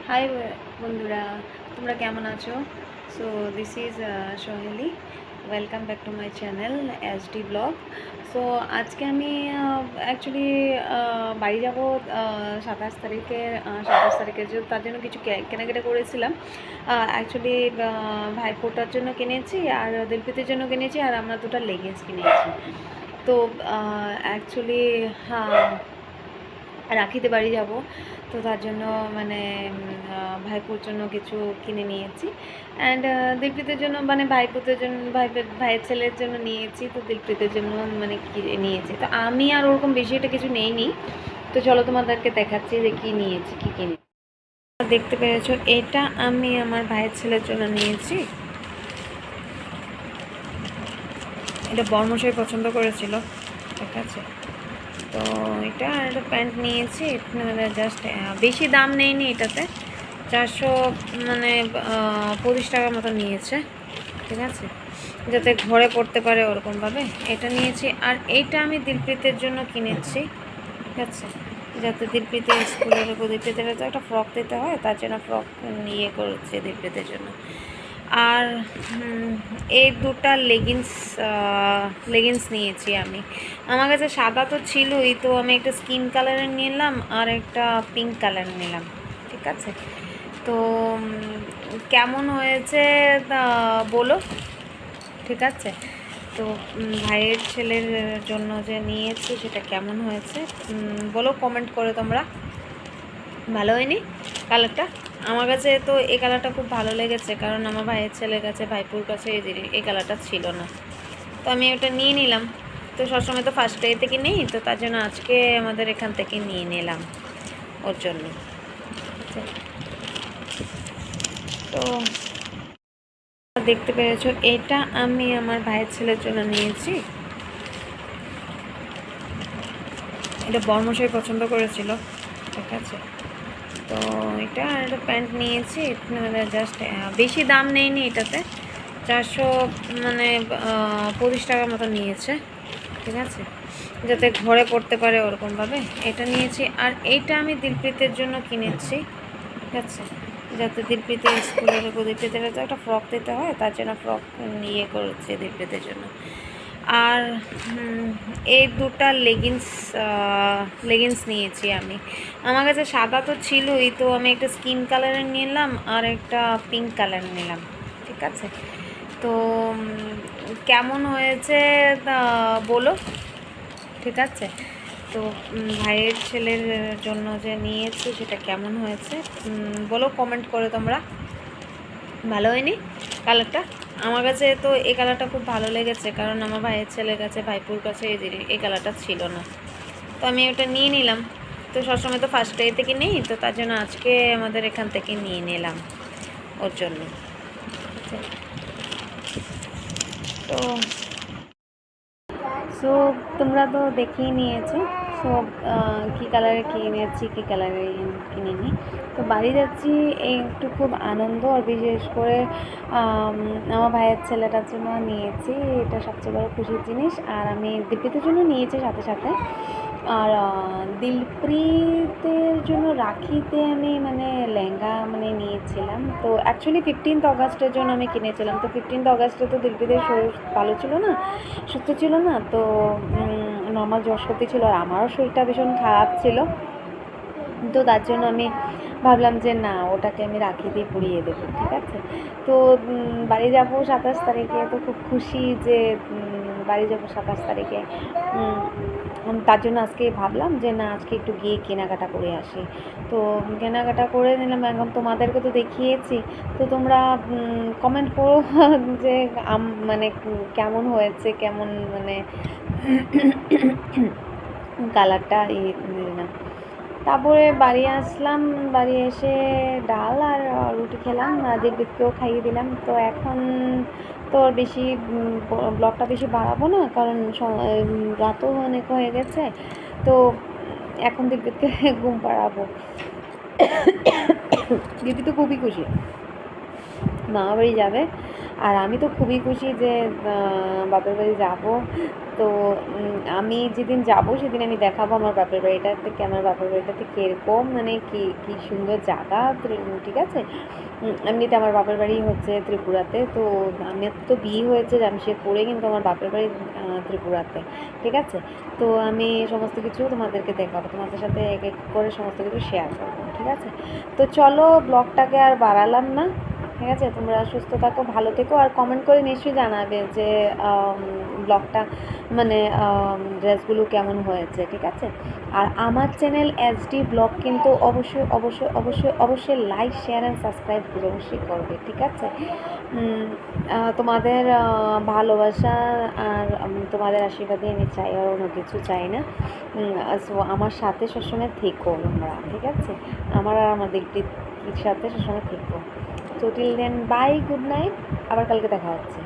High বন্ধুরা, তোমরা কেমন আছো? So this is Soheli. Welcome back to my channel SD blog. So আজকে আমি অ্যাকচুয়ালি বাড়ি যাব 27 তারিখের জন্য, তার জন্য কিছু কেনাকাটা করেছিলাম। অ্যাকচুয়ালি ভাইফোঁটার জন্য কিনেছি, আর দিলপ্রীতির জন্য কিনেছি, আর আমরা দুটো লেগিংস কিনেছি। তো অ্যাকচুয়ালি রাখিতে বাড়ি যাব, তো তার জন্য মানে ভাইপোর জন্য কিছু কিনে নিয়েছি। অ্যান্ড দিলপ্রীতের জন্য মানে ভাইপোদের জন্য ভাইয়ের ছেলের জন্য নিয়েছি, তো দিলপ্রীতের জন্য মানে কিনে নিয়েছি। তো আমি আর ওরকম বেশি এটা কিছু নেইনি। তো চলো তোমাদেরকে দেখাচ্ছি যে কী নিয়েছি, কী কিনে। দেখতে পেরেছো, এটা আমি আমার ভাইয়ের ছেলের জন্য নিয়েছি। এটা বর্মশাই পছন্দ করেছিল, ঠিক আছে। তো এটা একটা প্যান্ট নিয়েছি, মানে জাস্ট বেশি দাম নেয়নি এটাতে, 400 মানে 25 টাকার মতো নিয়েছে, ঠিক আছে, যাতে ঘরে পড়তে পারে ওরকমভাবে এটা নিয়েছি। আর এইটা আমি দিলপ্রীতের জন্য কিনেছি, ঠিক আছে, যাতে দিলপ্রীতের স্কুলের দিলপ্রীতের তো একটা ফ্রক দিতে হয়, তার জন্য ফ্রক নিয়ে করেছে দিলপ্রীতের জন্য। আর এই দুটা লেগিংস নিয়েছি আমি। আমার কাছে সাদা তো ছিলই, তো আমি একটা স্কিন কালারের নিলাম আর একটা পিঙ্ক কালার নিলাম, ঠিক আছে। তো কেমন হয়েছে বলো, ঠিক আছে। তো ভাইয়ের ছেলের জন্য যে নিয়েছি সেটা কেমন হয়েছে বলো কমেন্ট করে তোমরা। ভালো হয়নি কালারটা? আমার কাছে তো এই কালারটা খুব ভালো লেগেছে, কারণ আমার ভাইয়ের ছেলের কাছে, ভাইপুর কাছে এই কালারটা ছিল না, তো আমি ওটা নিয়ে নিলাম। তো সবসময় তো ফার্স্ট ডে থেকে নেই, তো তার জন্য আজকে আমাদের এখান থেকে নিয়ে নিলাম ওর জন্য। তো দেখতে পেরেছো, এটা আমি আমার ভাইয়ের ছেলের জন্য নিয়েছি। এটা বর্মশাই পছন্দ করেছিল, ঠিক আছে। তো এটা একটা প্যান্ট নিয়েছি, মানে জাস্ট বেশি দাম নেয়নি এটাতে, 400 মানে 25 টাকার মতো নিয়েছে, ঠিক আছে, যাতে ঘরে পড়তে পারে ওরকমভাবে এটা নিয়েছি। আর এইটা আমি দিলপ্রীতের জন্য কিনেছি, ঠিক আছে, যাতে দিলপ্রীতের স্কুলের দিলপ্রীতের তো একটা ফ্রক দিতে হয়, তার জন্য ফ্রক নিয়ে করেছে দিলপ্রীতের জন্য। আর এই দুটা লেগিংস নিয়েছি আমি। আমার কাছে সাদা তো ছিলই, তো আমি একটা স্কিন কালারের নিলাম আর একটা পিঙ্ক কালার নিলাম, ঠিক আছে। তো কেমন হয়েছে বলো, ঠিক আছে। তো ভাইয়ের ছেলের জন্য যে নিয়েছি সেটা কেমন হয়েছে বলো কমেন্ট করে তোমরা। ভালো হয়নি কালারটা? আমার কাছে তো এই কালারটা খুব ভালো লেগেছে, কারণ আমার ভাইয়ের ছেলের কাছে, ভাইপুর কাছে এই কালারটা ছিল না, তো আমি ওটা নিয়ে নিলাম। তো সবসময় তো ফার্স্ট ডে থেকে নেই, তো তার জন্য আজকে আমাদের এখান থেকে নিয়ে নিলাম ওর জন্য। তো সো তোমরা তো দেখেই নিয়েছো, সো কী কালারে কিনেছি, কী কালারে কিনিনি। তো বাড়ি যাচ্ছি একটু খুব আনন্দ, আর বিশেষ করে আমার ভাইয়ের ছেলেটার জন্য নিয়েছি, এটা সবচেয়ে বড় খুশির জিনিস। আর আমি দিলপ্রীতের জন্য নিয়েছি সাথে সাথে। আর দিলপ্রীতের জন্য রাখিতে আমি মানে লেহেঙ্গা মানে নিয়েছিলাম। তো অ্যাকচুয়ালি 15th অগাস্টের জন্য আমি কিনেছিলাম। তো 15th অগাস্টে তো দিলপ্রীতের শরীর ভালো ছিল না, সুস্থ ছিল না, তো নর্মাল জ্বর সর্দি ছিল, আর আমারও শরীরটা ভীষণ খারাপ ছিল। তো তার জন্য আমি ভাবলাম যে না, ওটাকে আমি রাখিতেই পরিয়ে দেবো, ঠিক আছে। তো বাড়ি যাব 27 তারিখে, তো খুব খুশি যে বাড়ি যাব 27 তারিখে। তার জন্য আজকে ভাবলাম যে না, আজকে একটু গিয়ে কেনাকাটা করে আসি। তো কেনাকাটা করে নিলাম, একদম তোমাদেরকে তো দেখিয়েছি। তো তোমরা কমেন্ট করো যে মানে কেমন হয়েছে, কেমন মানে কালারটা না। তারপরে বাড়ি আসলাম, বাড়ি এসে ডাল আর রুটি খেলাম, দিলপ্রীতকেও খাইয়ে দিলাম। তো এখন তো বেশি ব্লগটা বেশি বাড়াবো না, কারণ রাতও অনেক হয়ে গেছে। তো এখন দিলপ্রীতকে ঘুম পাড়াবো। দিদি তো খুবই খুশি মামা বাড়ি যাবে, আর আমি তো খুবই খুশি যে বাপের বাড়ি যাবো। তো আমি যেদিন যাব সেদিন আমি দেখাবো আমার বাপের বাড়িটা থেকে, আমার বাপের বাড়িটাতে কীরকম, মানে কী সুন্দর জায়গা, ঠিক আছে। এমনিতে আমার বাপের বাড়ি হচ্ছে ত্রিপুরাতে, তো আমার তো বিয়ে হয়েছে জামশেদপুরে, কিন্তু আমার বাপের বাড়ি ত্রিপুরাতে, ঠিক আছে। তো আমি সমস্ত কিছু তোমাদেরকে দেখাবো, তোমাদের সাথে এক এক করে সমস্ত কিছু শেয়ার করবো, ঠিক আছে। তো চলো ব্লগটাকে আর বাড়ালাম না, ঠিক আছে। তোমরা সুস্থ থাকো, ভালো থেকো, আর কমেন্ট করে নিশ্চয়ই জানাবে যে ব্লগটা মানে ড্রেসগুলো কেমন হয়েছে, ঠিক আছে। আর আমার চ্যানেল HD ব্লগ কিন্তু অবশ্যই অবশ্যই অবশ্যই অবশ্যই লাইক শেয়ার অ্যান্ড সাবস্ক্রাইব অবশ্যই করবে, ঠিক আছে। তোমাদের ভালোবাসা আর তোমাদের আশীর্বাদই আমি চাই, আর অন্য কিছু চাই না। সো আমার সাথে সবসময় থেকো তোমরা, ঠিক আছে। আমার আর আমার দিকটির সাথে সবসময় থেকো। তো till then bye, good night, আবার কালকে দেখা হচ্ছে।